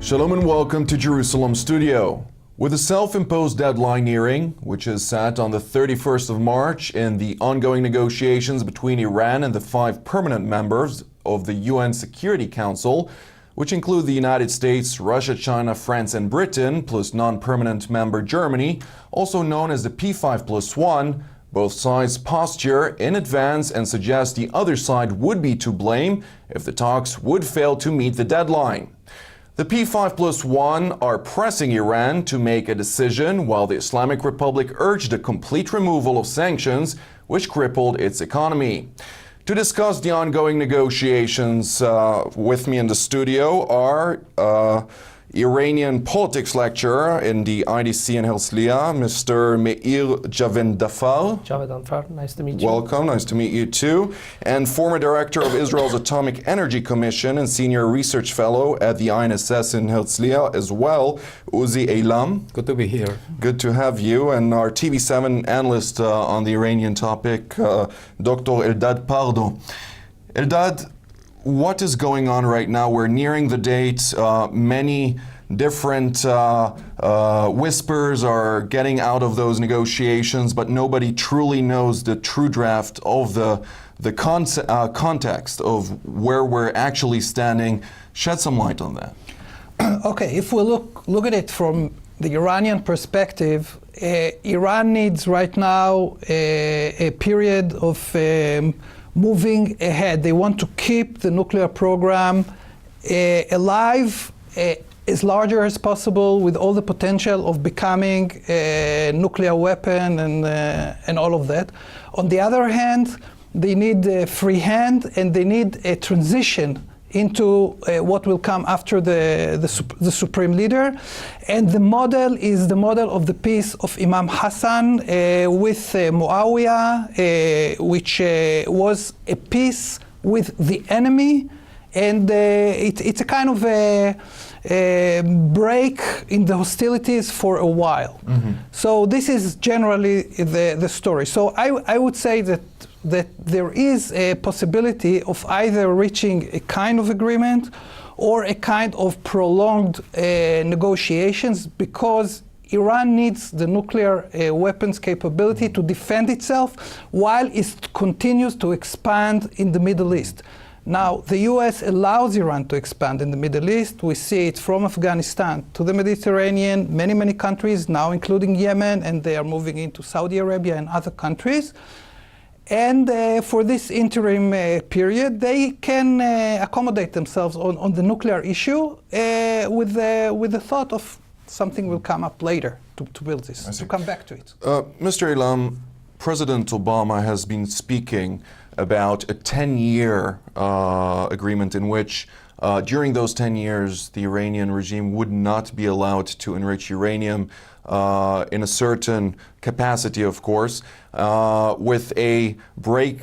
Shalom and welcome to Jerusalem Studio. With a self-imposed deadline nearing, which is set on the 31st of March in the ongoing negotiations between Iran and the 5 permanent members of the UN Security Council, which include the United States, Russia, China, France and Britain, plus non-permanent member Germany, also known as the P5+1, both sides posture in advance and suggest the other side would be to blame if the talks would fail to meet the deadline. The P5+1 are pressing Iran to make a decision, while the Islamic Republic urged a complete removal of sanctions, which crippled its economy. To discuss the ongoing negotiations with me in the studio are Iranian politics lecturer in the IDC in Herzliya, Mr. Meir Javed-Dafar. Javed-Dafar, nice to meet you. Welcome, nice to meet you too. And former director of Israel's Atomic Energy Commission and senior research fellow at the INSS in Herzliya as well, Uzi Eilam. Good to be here. Good to have you. And our TV7 analyst on the Iranian topic, Dr. Eldad Pardo. Eldad, what is going on right now? We're nearing the date. Many different whispers are getting out of those negotiations, but nobody truly knows the true draft of the context of where we're actually standing. Shed some light on that. Okay, if we look at it from the Iranian perspective, Iran needs right now a period of moving ahead. They want to keep the nuclear program alive, as larger as possible, with all the potential of becoming a nuclear weapon and all of that. On the other hand, they need a free hand and they need a transition into what will come after the supreme leader. And the model is the model of the peace of Imam Hassan with Muawiyah, which was a peace with the enemy. And it's a kind of a break in the hostilities for a while. Mm-hmm. So this is generally the story. So I would say that there is a possibility of either reaching a kind of agreement or a kind of prolonged negotiations, because Iran needs the nuclear weapons capability to defend itself while it continues to expand in the Middle East. Now, the US allows Iran to expand in the Middle East. We see it from Afghanistan to the Mediterranean, many countries now, including Yemen, and they are moving into Saudi Arabia and other countries. And for this interim period, they can accommodate themselves on the nuclear issue with the thought of something will come up later to build this, to come back to it. Mr. Eilam, President Obama has been speaking about a 10-year agreement in which during those 10 years, the Iranian regime would not be allowed to enrich uranium in a certain capacity, of course, with a break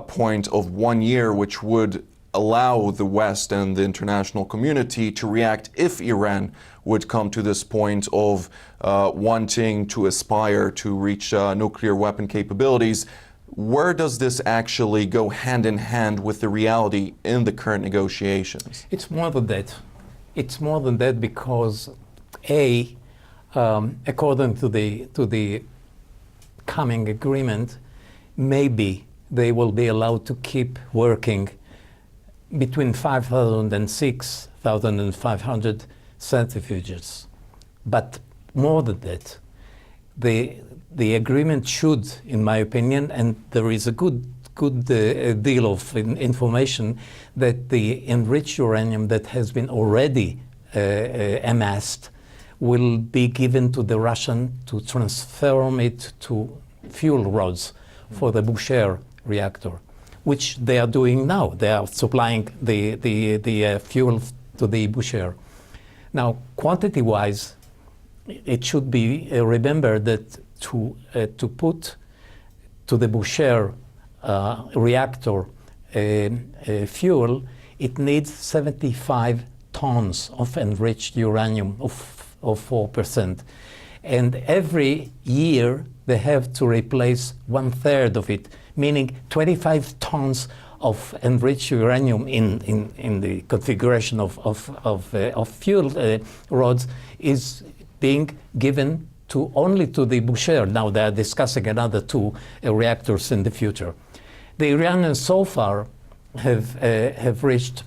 point of 1 year, which would allow the West and the international community to react if Iran would come to this point of wanting to aspire to reach nuclear weapon capabilities. Where does this actually go hand in hand with the reality in the current negotiations? It's more than that. It's more than that because, according to the coming agreement, maybe they will be allowed to keep working between 5,000 and 6,500 centrifuges. But more than that, the agreement should, in my opinion, and there is a good deal of information, that the enriched uranium that has been already amassed will be given to the Russian to transform it to fuel rods for the Bushehr reactor, which they are doing now. They are supplying the fuel to the Bushehr. Now, quantity-wise, it should be remembered that to put to the Bushehr reactor fuel, it needs 75 tons of enriched uranium of 4%. And every year they have to replace 1/3 of it, meaning 25 tons of enriched uranium in the configuration of fuel rods is being given only to the Bushehr. Now they are discussing another 2 reactors in the future. The Iranians so far have reached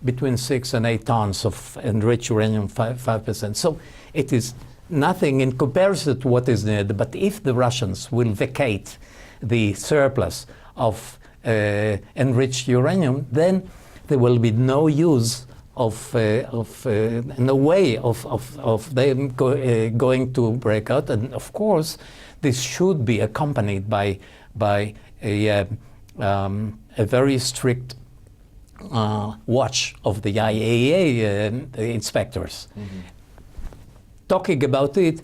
between 6 and 8 tons of enriched uranium 5%. So it is nothing in comparison to what is needed. But if the Russians will vacate the surplus of enriched uranium, then there will be no use no way of them going to break out. And of course, this should be accompanied by a very strict watch of the IAEA inspectors. Mm-hmm. Talking about it,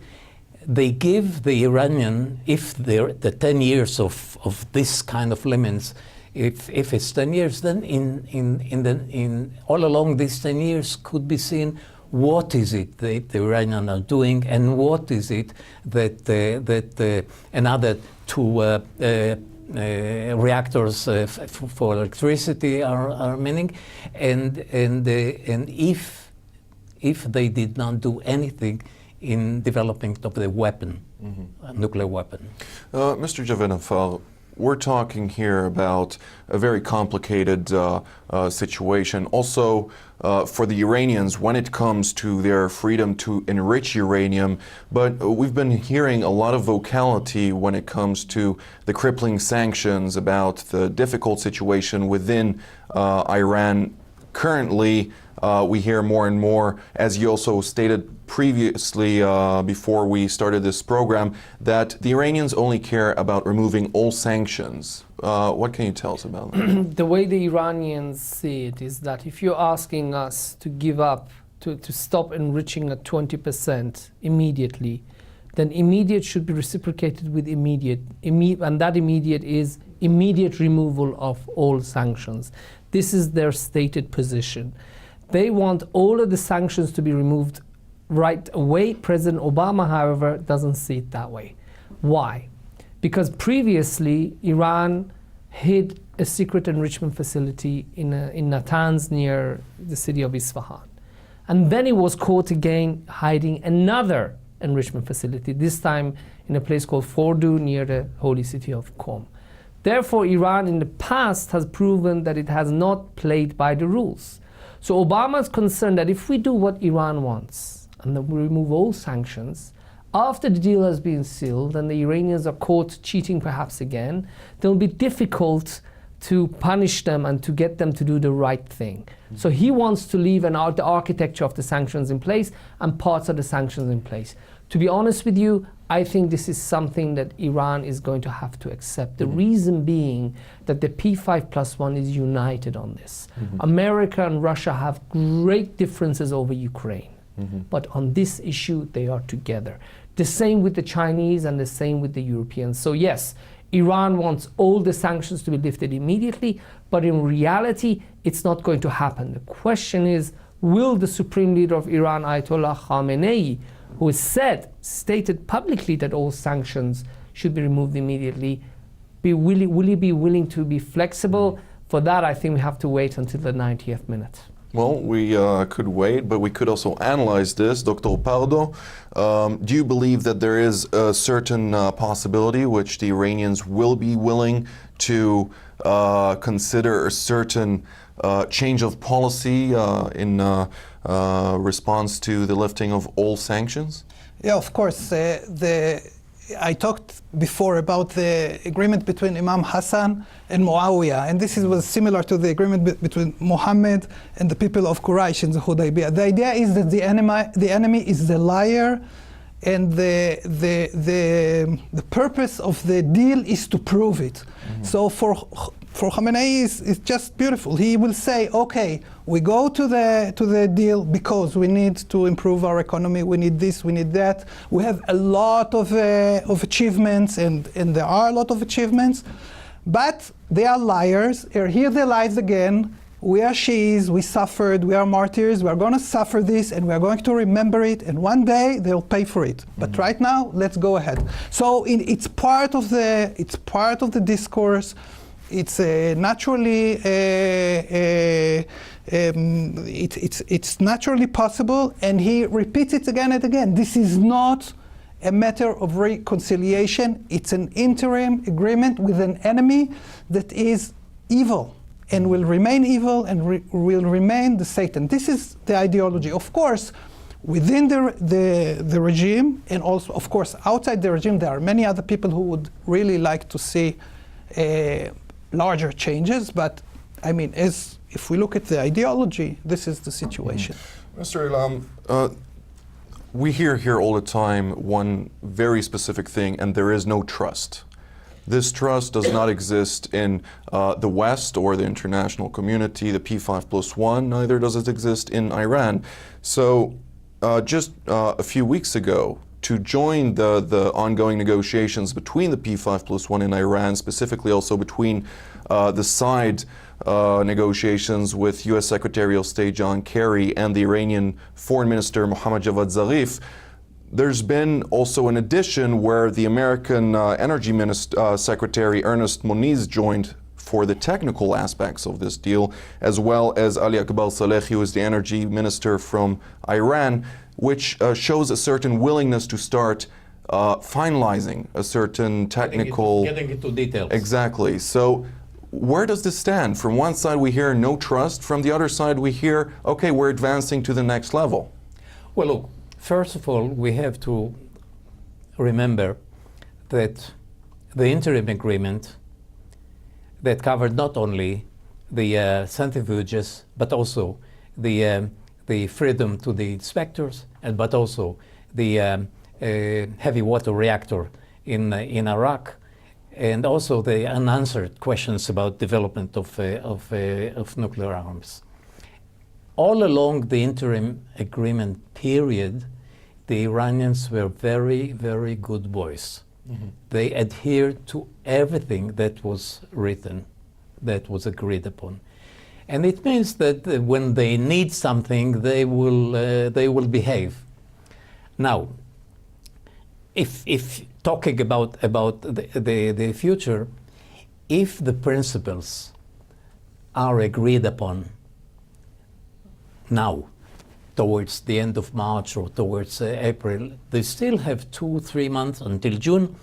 they give the Iranian, if the 10 years of this kind of limits, if it's 10 years, then in all along these 10 years could be seen what is it that the Iranians are doing and what is it that another 2 reactors for electricity are meaning, and if they did not do anything in developing of the weapon, nuclear weapon. Mr. Javanafal, we're talking here about a very complicated situation. Also, for the Iranians when it comes to their freedom to enrich uranium, but we've been hearing a lot of vocality when it comes to the crippling sanctions, about the difficult situation within Iran. Currently, we hear more and more, as you also stated previously before we started this program, that the Iranians only care about removing all sanctions. What can you tell us about that? The way the Iranians see it is that if you're asking us to give up, to stop enriching at 20% immediately, then immediate should be reciprocated with immediate, and that immediate is immediate removal of all sanctions. This is their stated position. They want all of the sanctions to be removed right away. President Obama, however, doesn't see it that way. Why? Because previously Iran hid a secret enrichment facility in Natanz near the city of Isfahan. And then it was caught again hiding another enrichment facility, this time in a place called Fordo near the holy city of Qom. Therefore, Iran in the past has proven that it has not played by the rules. So Obama is concerned that if we do what Iran wants, and then we remove all sanctions, after the deal has been sealed and the Iranians are caught cheating perhaps again, it will be difficult to punish them and to get them to do the right thing. Mm-hmm. So he wants to leave the architecture of the sanctions in place and parts of the sanctions in place. To be honest with you, I think this is something that Iran is going to have to accept. The reason being that the P5+1 is united on this. America and Russia have great differences over Ukraine. But on this issue, they are together. The same with the Chinese and the same with the Europeans. So yes, Iran wants all the sanctions to be lifted immediately, but in reality, it's not going to happen. The question is, will the supreme leader of Iran, Ayatollah Khamenei, who has stated publicly that all sanctions should be removed immediately, will he be willing to be flexible? For that, I think we have to wait until the 90th minute. Well, we could wait, but we could also analyze this. Dr. Pardo, do you believe that there is a certain possibility which the Iranians will be willing to consider a certain change of policy in response to the lifting of all sanctions? Yeah, of course. I talked before about the agreement between Imam Hassan and Muawiyah, and this was similar to the agreement between Muhammad and the people of Quraysh in the Hudaybiyah. The idea is that the enemy is the liar, and the purpose of the deal is to prove it. So for Khamenei, it's just beautiful. He will say, okay, we go to the deal because we need to improve our economy, we need this, we need that. We have a lot of achievements, and there are a lot of achievements, but they are liars. Here they lies again. We are Shiis, we suffered, we are martyrs, we are going to suffer this, and we are going to remember it, and one day they'll pay for it. But right now, let's go ahead. So it's part of the discourse. It's naturally it's naturally possible, and he repeats it again and again. This is not a matter of reconciliation. It's an interim agreement with an enemy that is evil and will remain evil and will remain the Satan. This is the ideology. Of course, within the regime, and also, of course, outside the regime, there are many other people who would really like to see larger changes. But I mean, if we look at the ideology, this is the situation. Mr. Ilam, we hear here all the time one very specific thing, and there is no trust. This trust does not exist in the West or the international community, the P5+1, neither does it exist in Iran. So just a few weeks ago, to join the ongoing negotiations between the P5+1 and Iran, specifically also between the side negotiations with U.S. Secretary of State John Kerry and the Iranian Foreign Minister Mohammad Javad Zarif, there's been also an addition where the American Energy Secretary Ernest Moniz joined for the technical aspects of this deal, as well as Ali Akbar Salehi, who is the Energy Minister from Iran, which shows a certain willingness to start finalizing a certain technical... Getting into details. Exactly. So where does this stand? From one side we hear no trust, from the other side we hear, okay, we're advancing to the next level. Well, look, first of all, we have to remember that the interim agreement that covered not only the centrifuges, but also the freedom to the inspectors, but also the heavy water reactor in Iraq, and also the unanswered questions about development of nuclear arms. All along the interim agreement period, the Iranians were very, very good boys. Mm-hmm. They adhered to everything that was written, that was agreed upon. And it means that when they need something, they will behave. Now, if talking about the future, if the principles are agreed upon now, towards the end of March or towards April, they still have 2-3 months until June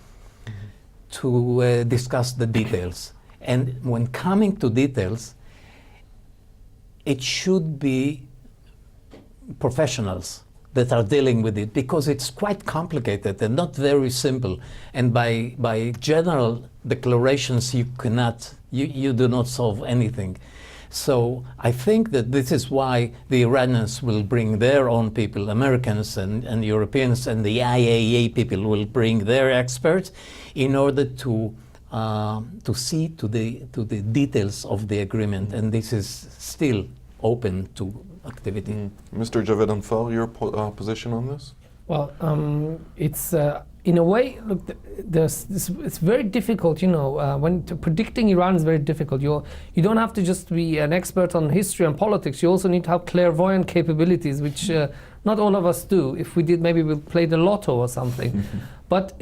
to discuss the details. And when coming to details, it should be professionals that are dealing with it, because it's quite complicated and not very simple. And by general declarations, you do not solve anything. So I think that this is why the Iranians will bring their own people, Americans and Europeans, and the IAEA people will bring their experts in order to see to the details of the agreement, and this is still open to activity. Mr. Javed Anfal, your position on this? Well, it's in a way, look, it's very difficult, you know, predicting Iran is very difficult. You don't have to just be an expert on history and politics. You also need to have clairvoyant capabilities, which not all of us do. If we did, maybe we'll play the lotto or something. But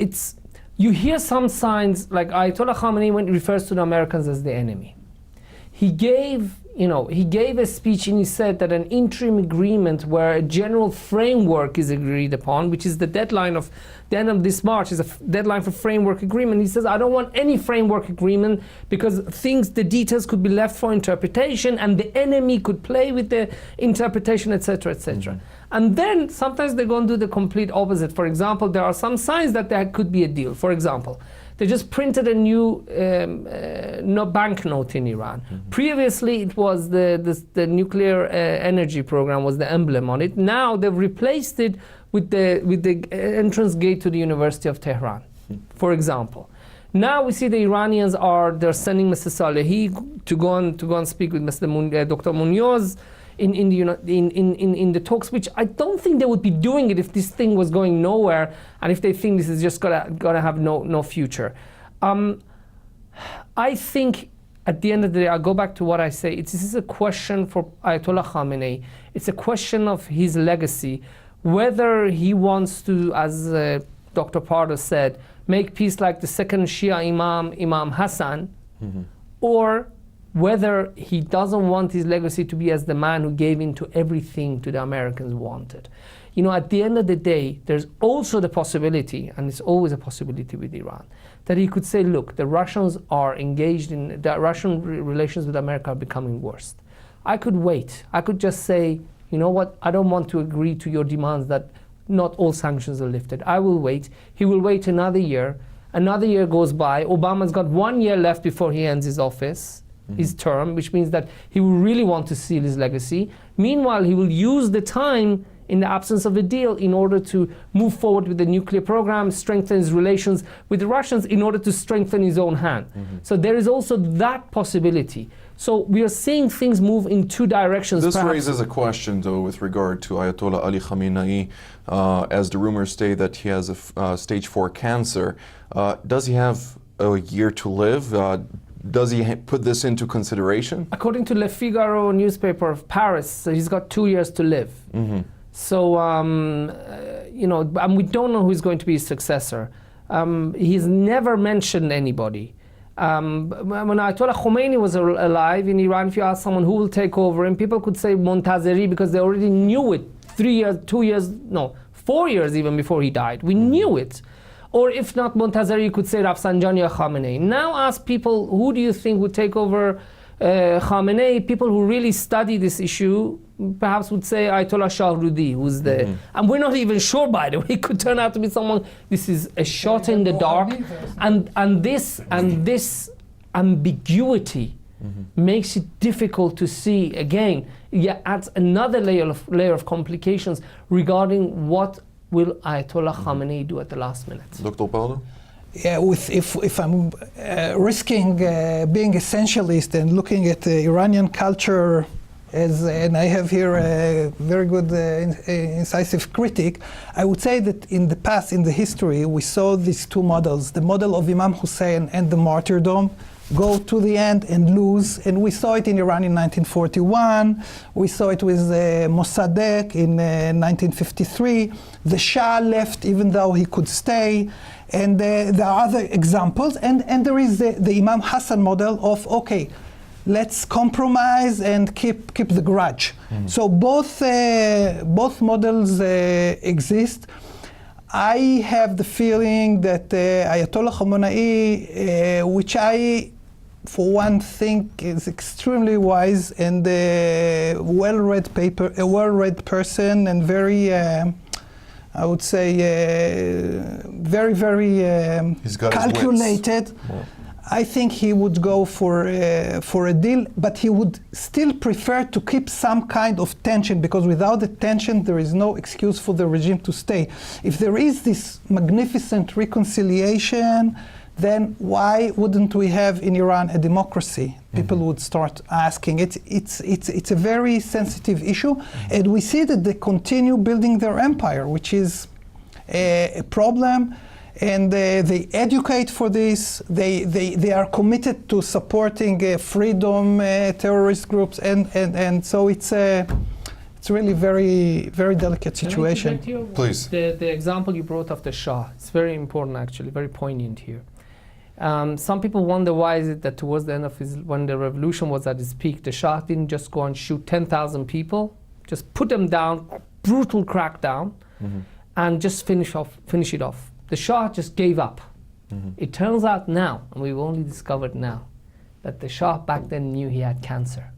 you hear some signs, like Ayatollah Khamenei, when he refers to the Americans as the enemy. He gave a speech and he said that an interim agreement where a general framework is agreed upon, which is the deadline of the end of this March, is a deadline for framework agreement. He says, I don't want any framework agreement because the details could be left for interpretation and the enemy could play with the interpretation, etc., etc. And then sometimes they're going to do the complete opposite. For example, there are some signs that there could be a deal. For example, they just printed a new banknote in Iran. Previously, it was the nuclear energy program was the emblem on it. Now they've replaced it with the entrance gate to the University of Tehran, for example. Now we see the Iranians they're sending Mr. Salehi to go and speak with Dr. Munoz in the talks, which I don't think they would be doing it if this thing was going nowhere and if they think this is just gonna have no future. I think at the end of the day, I'll go back to what I say. This is a question for Ayatollah Khamenei. It's a question of his legacy, whether he wants to, as Dr. Pardo said, make peace like the second Shia Imam Hassan, or whether he doesn't want his legacy to be as the man who gave in to everything to the Americans wanted. You know, at the end of the day, there's also the possibility, and it's always a possibility with Iran, that he could say, look, the Russians are engaged in, the Russian relations with America are becoming worse. I could wait. I could just say, you know what, I don't want to agree to your demands that not all sanctions are lifted. I will wait. He will wait another year. Another year goes by. Obama's got 1 year left before he ends his office, his term, which means that he will really want to seal his legacy. Meanwhile, he will use the time in the absence of a deal in order to move forward with the nuclear program, strengthen his relations with the Russians in order to strengthen his own hand. So there is also that possibility. So we are seeing things move in two directions. This perhaps. raises a question, though, with regard to Ayatollah Ali Khamenei, as the rumors say that he has a stage 4 cancer. Does he have a year to live? Does he put this into consideration? According to Le Figaro newspaper of Paris, he's got 2 years to live. So, you know, and we don't know who's going to be his successor. He's never mentioned anybody. When Ayatollah Khomeini was alive in Iran, if you ask someone who will take over, and people could say Montazeri because they already knew it 3 years, 2 years, no, 4 years even before he died. We knew it. Or if not Montazeri, you could say Rafsanjani or Khamenei. Now ask people, who do you think would take over Khamenei? People who really study this issue perhaps would say Ayatollah Shahrudi, who's the... And we're not even sure, by the way. It could turn out to be someone... This is a shot in the dark. And this ambiguity makes it difficult to see. Again, adds another layer of complications regarding what will Ayatollah Khamenei do at the last minute. Dr. Paulo? Yeah, if I'm risking being essentialist and looking at the Iranian culture and I have here a very good incisive critic, I would say that in the past, in the history, we saw these two models, the model of Imam Hussein and the martyrdom, go to the end and lose. And we saw it in Iran in 1941. We saw it with Mossadegh in 1953. The Shah left even though he could stay. And there are other examples. And there is the Imam Hassan model of, okay, let's compromise and keep the grudge. So both models exist. I have the feeling that Ayatollah Khamenei, which I, for one, think is extremely wise and a well-read person, and very, I would say, very, very calculated. I think he would go for a deal, but he would still prefer to keep some kind of tension, because without the tension, there is no excuse for the regime to stay. If there is this magnificent reconciliation, then why wouldn't we have in Iran a democracy? People would start asking. It's a very sensitive issue, and we see that they continue building their empire, which is a problem. And they educate for this. They are committed to supporting freedom terrorist groups, and so it's really very, very delicate situation. Please. The example you brought of the Shah, it's very important actually, very poignant here. Some people wonder why is it that towards the end of when the revolution was at its peak, the Shah didn't just go and shoot 10,000 people, just put them down, brutal crackdown, and just finish it off. The Shah just gave up. It turns out now, and we've only discovered now, that the Shah back then knew he had cancer.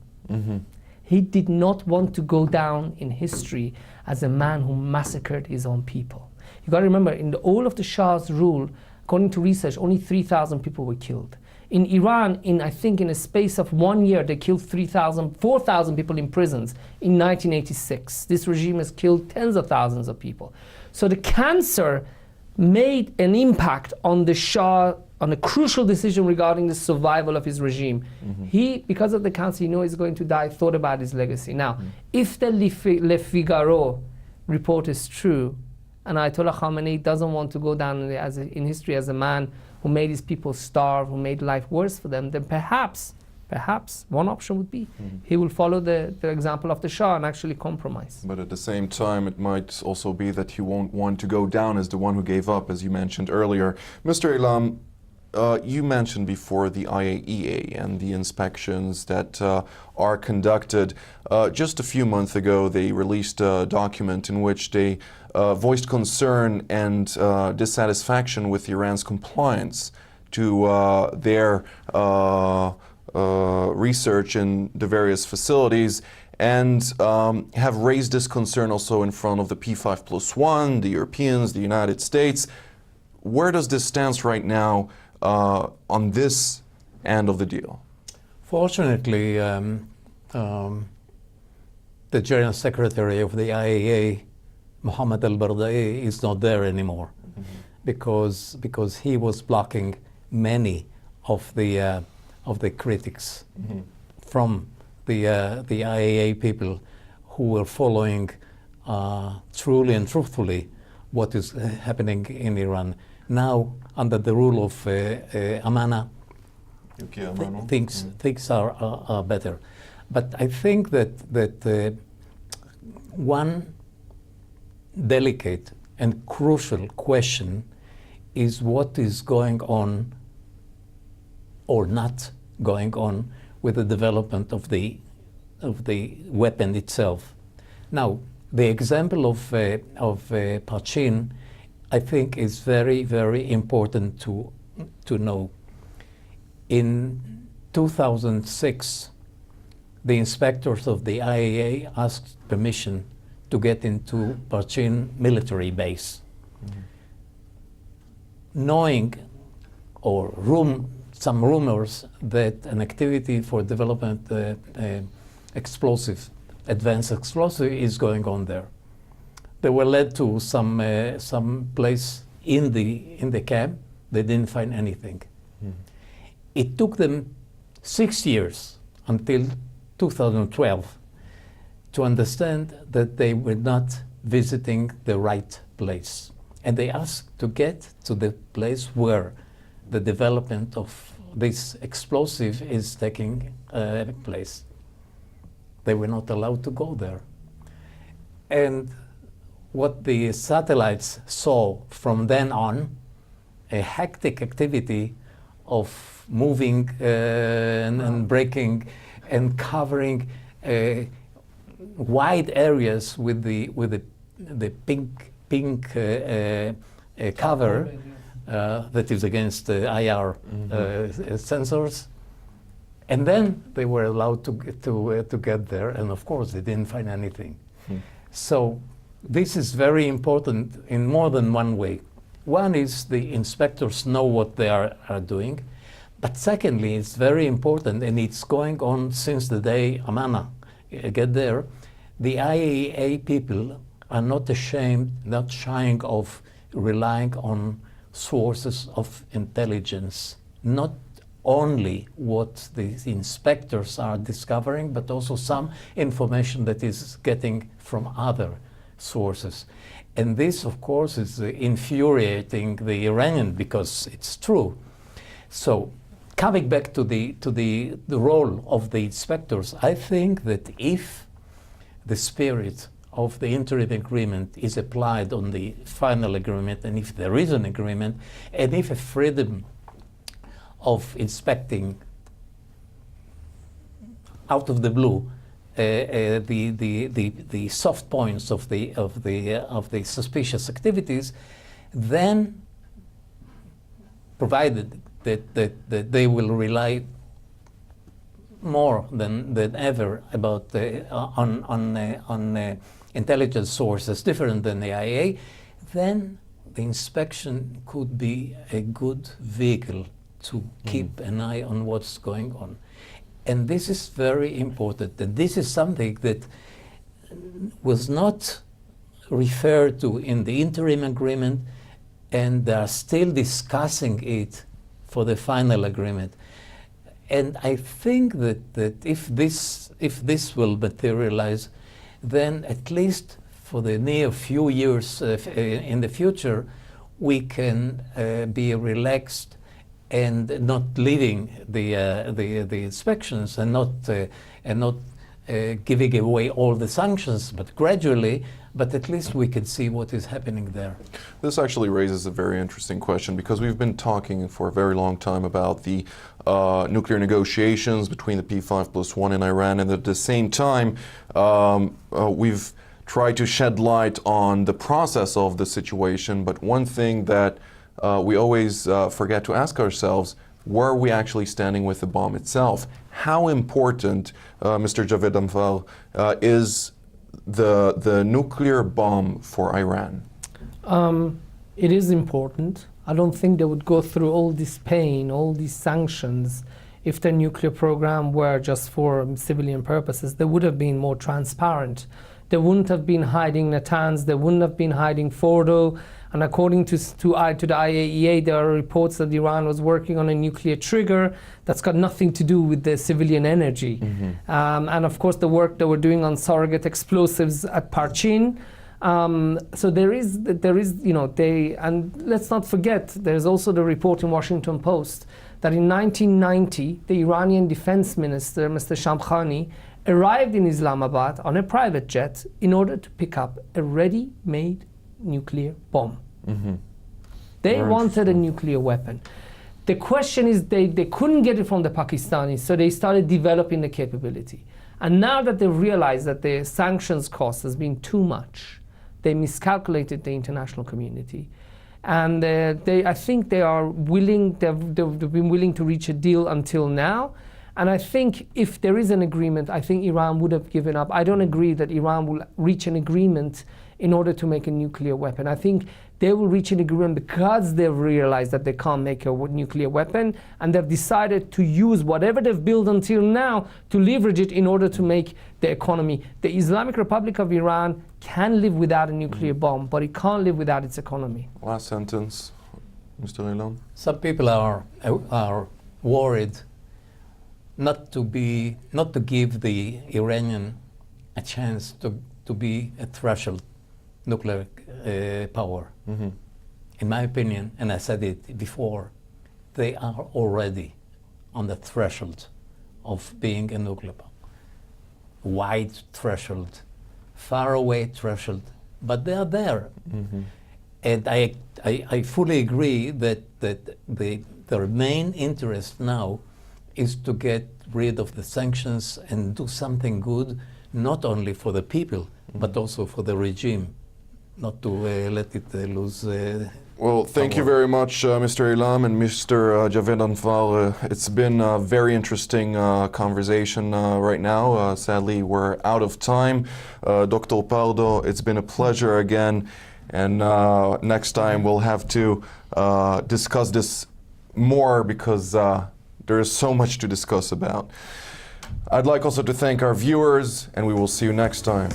He did not want to go down in history as a man who massacred his own people. You got to remember, in all of the Shah's rule, according to research, only 3,000 people were killed. In Iran, I think in a space of 1 year, they killed 4,000 people in prisons in 1986. This regime has killed tens of thousands of people. So the cancer made an impact on the Shah, on a crucial decision regarding the survival of his regime. He, because of the cancer, he knows he's going to die, thought about his legacy. Now, if the Le Figaro report is true, and Ayatollah Khamenei doesn't want to go down in history as a man who made his people starve, who made life worse for them, then perhaps one option would be he will follow the example of the Shah and actually compromise. But at the same time, it might also be that he won't want to go down as the one who gave up, as you mentioned earlier. Mr. Ilam, you mentioned before the IAEA and the inspections that are conducted. Just a few months ago, they released a document in which they voiced concern and dissatisfaction with Iran's compliance to their research in the various facilities, and have raised this concern also in front of the P5+1, the Europeans, the United States. Where does this stand right now on this end of the deal? Fortunately, the General Secretary of the IAEA, Mohammed al-Bardai, is not there anymore, because he was blocking many of the critics from the IAEA people who were following truly and truthfully what is happening in Iran. Now, under the rule of Amana, things are better. But I think that one delicate and crucial question is what is going on or not going on with the development of the weapon itself. Now, the example of Parchin, I think, is very, very important to know. In 2006, the inspectors of the IAEA asked permission to get into Parchin military base, knowing or some rumors that an activity for development advanced explosive is going on there. They were led to some place in the camp. They didn't find anything. It took them 6 years until 2012 to understand that they were not visiting the right place. And they asked to get to the place where the development of this explosive is taking place. They were not allowed to go there. And what the satellites saw from then on, a hectic activity of moving and breaking and covering wide areas with the pink cover that is against IR sensors. And then they were allowed to get there, and of course they didn't find anything. So this is very important in more than one way. One is the inspectors know what they are doing, but secondly, it's very important, and it's going on since the day Amana get there. The IAEA people are not ashamed, not shying of relying on sources of intelligence, not only what the inspectors are discovering, but also some information that is getting from other sources. And this, of course, is infuriating the Iranian, because it's true. So, coming back to the role of the inspectors, I think that if the spirit of the interim agreement is applied on the final agreement, and if there is an agreement, and if a freedom of inspecting out of the blue the soft points of the suspicious activities, then provided that they will rely more than ever about on intelligence sources different than the IA, then the inspection could be a good vehicle to keep an eye on what's going on. And this is very important. And this is something that was not referred to in the interim agreement, and they are still discussing it for the final agreement. And I think that if this will materialize, then at least for the near few years in the future, we can be relaxed and not leaving the inspections and not giving away all the sanctions, but gradually, but at least we can see what is happening there. This actually raises a very interesting question, because we've been talking for a very long time about the nuclear negotiations between the P5+1 and Iran, and at the same time we've tried to shed light on the process of the situation. But one thing that we always forget to ask ourselves, where are we actually standing with the bomb itself? How important, Mr. Javed Anfal, is the nuclear bomb for Iran? It is important. I don't think they would go through all this pain, all these sanctions, if the nuclear program were just for civilian purposes. They would have been more transparent. They wouldn't have been hiding Natanz, they wouldn't have been hiding Fordo. And according to the IAEA, there are reports that Iran was working on a nuclear trigger that's got nothing to do with the civilian energy. And of course, the work they were doing on surrogate explosives at Parchin. So there is, and let's not forget, there's also the report in Washington Post that in 1990, the Iranian defense minister, Mr. Shamkhani, arrived in Islamabad on a private jet in order to pick up a ready-made nuclear bomb. They wanted a nuclear weapon. The question is, they couldn't get it from the Pakistanis, so they started developing the capability. And now that they realized that the sanctions cost has been too much, they miscalculated the international community. And I think they are willing, they've been willing to reach a deal until now. And I think if there is an agreement, I think Iran would have given up. I don't agree that Iran will reach an agreement in order to make a nuclear weapon. I think they will reach an agreement because they've realized that they can't make a nuclear weapon, and they've decided to use whatever they've built until now to leverage it in order to make the economy. The Islamic Republic of Iran can live without a nuclear bomb, but it can't live without its economy. Last sentence, Mr. Ilan. Some people are worried not to give the Iranian a chance to be a threshold nuclear power. In my opinion, and I said it before, they are already on the threshold of being a nuclear power. Wide threshold, far away threshold, but they are there. And I fully agree that their main interest now is to get rid of the sanctions and do something good, not only for the people, but also for the regime, not to let it lose. Well, thank you very much, Mr. Ilam and Mr. Javed Anfal. It's been a very interesting conversation right now. Sadly, we're out of time. Dr. Pardo, it's been a pleasure again. And next time we'll have to discuss this more, because there is so much to discuss about. I'd like also to thank our viewers, and we will see you next time.